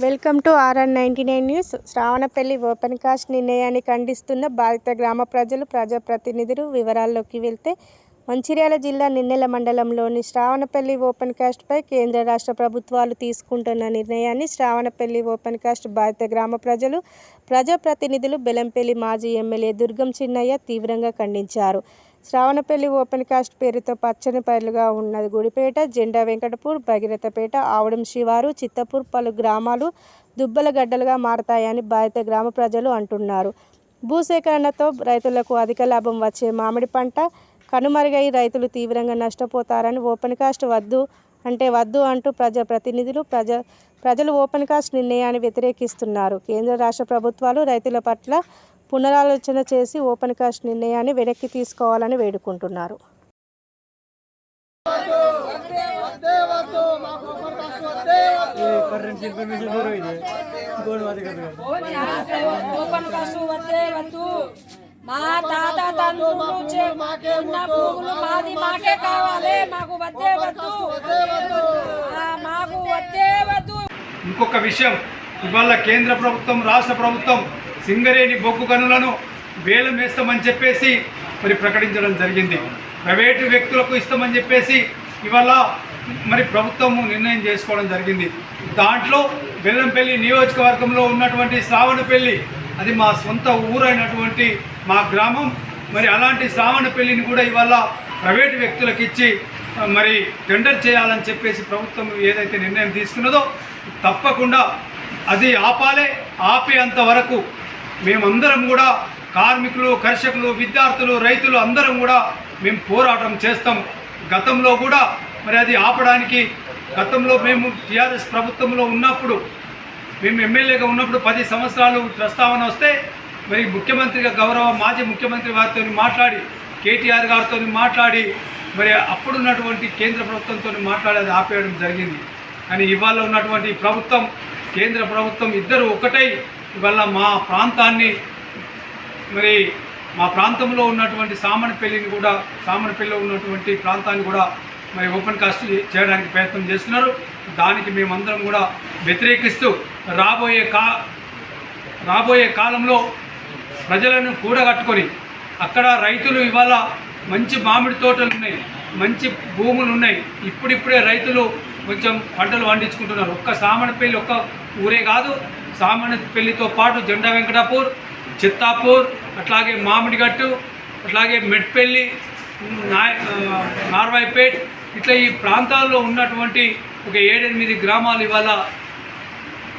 Welcome to RN99 news. Sravanapalli open cast నిర్ణయాన్ని ఖండిస్తున్న బాధిత గ్రామ ప్రజలు, ప్రజాప్రతినిధులు. వివరాల్లోకి వెళ్తే, మంచిర్యాల జిల్లా నిన్నెల మండలంలోని శ్రావణపల్లి ఓపెన్ కాస్ట్పై కేంద్ర రాష్ట్ర ప్రభుత్వాలు తీసుకుంటున్న నిర్ణయాన్ని శ్రావణపల్లి ఓపెన్ కాస్ట్ బాధిత గ్రామ ప్రజలు, ప్రజాప్రతినిధులు, బెల్లంపల్లి మాజీ ఎమ్మెల్యే దుర్గం చిన్నయ్య తీవ్రంగా ఖండించారు. శ్రావణపల్లి ఓపెన్ కాస్ట్ పేరుతో పచ్చని పైర్లుగా ఉన్న గుడిపేట, జెండా వెంకటపూర్, భగీరథపేట, ఆవుడం శివారు, చిత్తపూర్ పలు గ్రామాలు దుబ్బల గడ్డలుగా మారతాయని బాధిత గ్రామ ప్రజలు అంటున్నారు. భూసేకరణతో రైతులకు అధిక లాభం వచ్చే మామిడి పంట కనుమరుగై రైతులు తీవ్రంగా నష్టపోతారని, ఓపెన్ కాస్ట్ వద్దు అంటూ ప్రజాప్రతినిధులు, ప్రజలు ఓపెన్ కాస్ట్ నిర్ణయాన్ని వ్యతిరేకిస్తున్నారు. కేంద్ర రాష్ట్ర ప్రభుత్వాలు రైతుల పట్ల పునరాలోచన చేసి ఓపెన్ కాస్ట్ నిర్ణయాన్ని వెనక్కి తీసుకోవాలని వేడుకుంటున్నారు. మా తాత తండ్రులు ఉన్న భూములు మాకే కావాలి, మాకు వద్దే వద్దు, మాకు వద్దే వద్దు. ఇంకొక విషయం, ఇవాళ కేంద్ర ప్రభుత్వం, రాష్ట్ర ప్రభుత్వం సింగరేణి బొగ్గు గనులను వేలం వేస్తామని చెప్పేసి మరి ప్రకటించడం జరిగింది. ప్రైవేటు వ్యక్తులకు ఇస్తామని చెప్పేసి ఇవాళ మరి ప్రభుత్వము నిర్ణయం చేసుకోవడం జరిగింది. దాంట్లో బెల్లంపల్లి నియోజకవర్గంలో ఉన్నటువంటి శ్రావణపల్లి, అది మా సొంత ఊరైనటువంటి మా గ్రామం. మరి అలాంటి శ్రావణపల్లిని కూడా ఇవాళ ప్రైవేటు వ్యక్తులకు ఇచ్చి మరి టెండర్ చేయాలని చెప్పేసి ప్రభుత్వం ఏదైతే నిర్ణయం తీసుకున్నదో తప్పకుండా అది ఆపేంత వరకు మేమందరం కూడా కార్మికులు, కర్షకులు, విద్యార్థులు, రైతులు అందరం కూడా మేము పోరాటం చేస్తాం. గతంలో కూడా మరి అది ఆపడానికి, గతంలో మేము టీఆర్ఎస్ ప్రభుత్వంలో ఉన్నప్పుడు, మేము ఎమ్మెల్యేగా ఉన్నప్పుడు 10 సంవత్సరాలు ప్రస్తావన వస్తే మరి ముఖ్యమంత్రిగా మాజీ ముఖ్యమంత్రి వారితో మాట్లాడి, కేటీఆర్ గారితో మాట్లాడి, మరి అప్పుడున్నటువంటి కేంద్ర ప్రభుత్వంతో మాట్లాడి అది ఆపేయడం జరిగింది. కానీ ఇవాళ ఉన్నటువంటి ప్రభుత్వం, కేంద్ర ప్రభుత్వం ఇద్దరు ఒకటై ఇవాళ మా ప్రాంతాన్ని, మరి మా ప్రాంతంలో ఉన్నటువంటి సామనపల్లిలో ఉన్నటువంటి ప్రాంతాన్ని కూడా మరి ఓపెన్ కాస్ట్ చేయడానికి ప్రయత్నం చేస్తున్నారు. దానికి మేమందరం కూడా వ్యతిరేకిస్తూ రాబోయే కాలంలో ప్రజలను కూడగట్టుకొని, అక్కడ రైతులు ఇవాళ మంచి మామిడి తోటలు ఉన్నాయి, మంచి భూములు ఉన్నాయి. ఇప్పుడిప్పుడే రైతులు కొంచెం పంటలు పండించుకుంటున్నారు. ఒక్క సామనపల్లి ఒక్క ఊరే కాదు, సామనపల్లితో పాటు జెండా వెంకటాపూర్, చిత్తాపూర్, అట్లాగే మామిడిగట్టు, అట్లాగే మెట్పల్లి, నార్వాయిపేట్, ఇట్లా ఈ ప్రాంతాల్లో ఉన్నటువంటి ఒక 7-8 గ్రామాలు ఇవాళ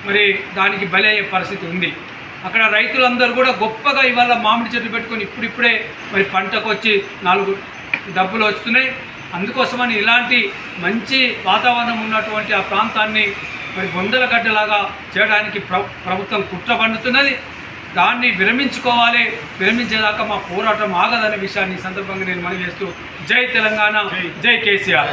మరి దానికి బలయ్యే పరిస్థితి ఉంది. అక్కడ రైతులందరూ కూడా గొప్పగా ఇవాళ మామిడి చెట్లు పెట్టుకొని ఇప్పుడిప్పుడే మరి పంటకు వచ్చి 4 డబ్బులు వస్తున్నాయి. అందుకోసమని ఇలాంటి మంచి వాతావరణం ఉన్నటువంటి ఆ ప్రాంతాన్ని మరి బొందల గడ్డలాగా చేయడానికి ప్రభుత్వం కుట్ర పన్నుతున్నది. దాన్ని విరమించుకోవాలి. విరమించేదాకా మా పోరాటం ఆగదనే విషయాన్ని ఈ సందర్భంగా నేను మనవి చేస్తూ, జై తెలంగాణ, జై కేసీఆర్.